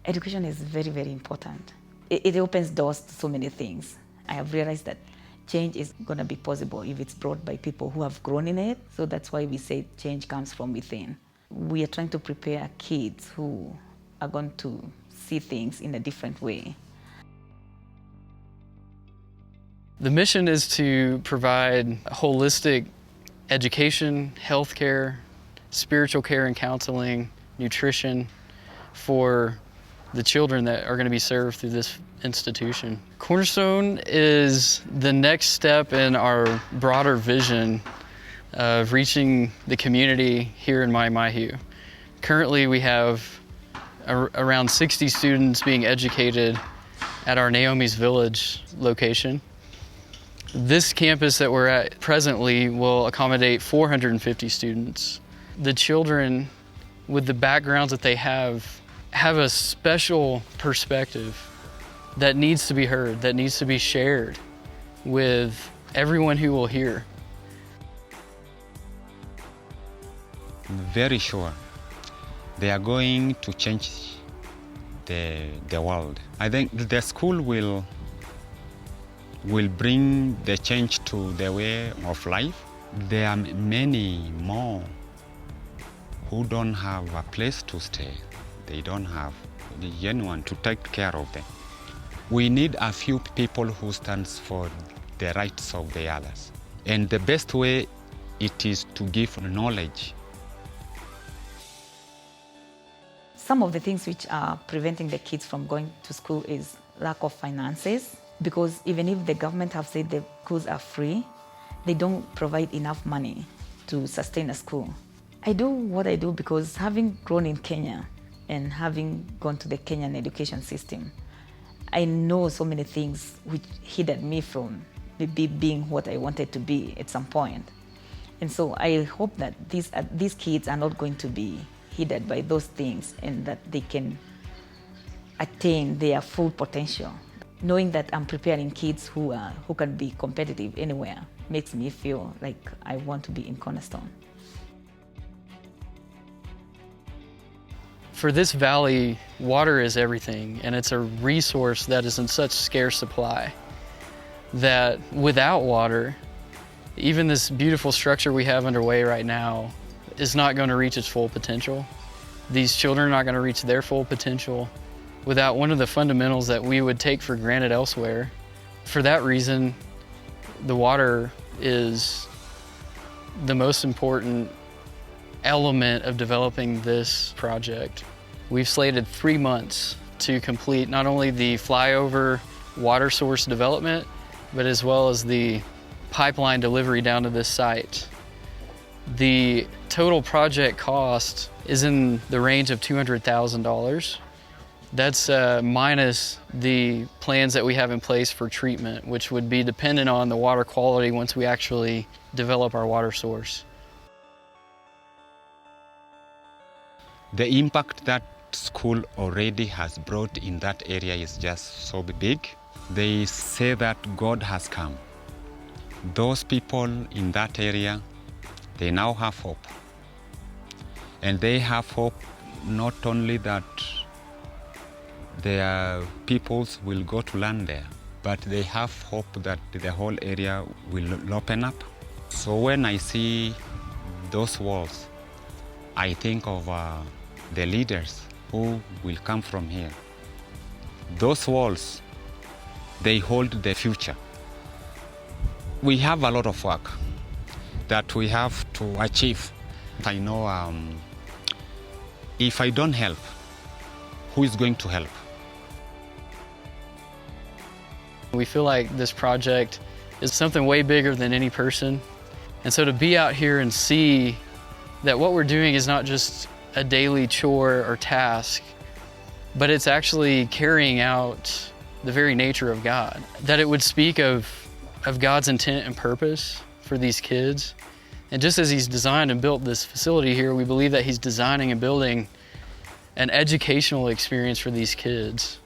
Education is very, very important. It opens doors to so many things. I have realized that change is going to be possible if it's brought by people who have grown in it. So that's why we say change comes from within. We are trying to prepare kids who are going to see things in a different way. The mission is to provide holistic education, healthcare, spiritual care and counseling, nutrition for the children that are going to be served through this institution. Cornerstone is the next step in our broader vision of reaching the community here in Maimahiu. Currently we have around 60 students being educated at our Naomi's Village location. This campus that we're at presently will accommodate 450 students. The children, with the backgrounds that they have a special perspective that needs to be heard, that needs to be shared with everyone who will hear. I'm very sure they are going to change the world. I think the school will bring the change to the way of life. There are many more who don't have a place to stay. They don't have anyone to take care of them. We need a few people who stands for the rights of the others. And the best way it is to give knowledge. Some of the things which are preventing the kids from going to school is lack of finances, because even if the government have said the schools are free, they don't provide enough money to sustain a school. I do what I do because having grown in Kenya and having gone to the Kenyan education system, I know so many things which hindered me from maybe being what I wanted to be at some point. And so I hope that these kids are not going to be hindered by those things and that they can attain their full potential. Knowing that I'm preparing kids who can be competitive anywhere makes me feel like I want to be in Cornerstone. For this valley, water is everything, and it's a resource that is in such scarce supply that without water, even this beautiful structure we have underway right now is not going to reach its full potential. These children are not going to reach their full potential without one of the fundamentals that we would take for granted elsewhere. For that reason, the water is the most important element of developing this project. We've slated 3 months to complete not only the flyover water source development, but as well as the pipeline delivery down to this site. The total project cost is in the range of $200,000. That's minus the plans that we have in place for treatment, which would be dependent on the water quality once we actually develop our water source. The impact that school already has brought in that area is just so big. They say that God has come. Those people in that area, they now have hope. And they have hope not only that their peoples will go to land there, but they have hope that the whole area will open up. So when I see those walls, I think of the leaders who will come from here. Those walls, they hold the future. We have a lot of work that we have to achieve. I know if I don't help, who is going to help? We feel like this project is something way bigger than any person. And so to be out here and see that what we're doing is not just a daily chore or task, but it's actually carrying out the very nature of God. That it would speak of God's intent and purpose for these kids. And just as He's designed and built this facility here, we believe that He's designing and building an educational experience for these kids.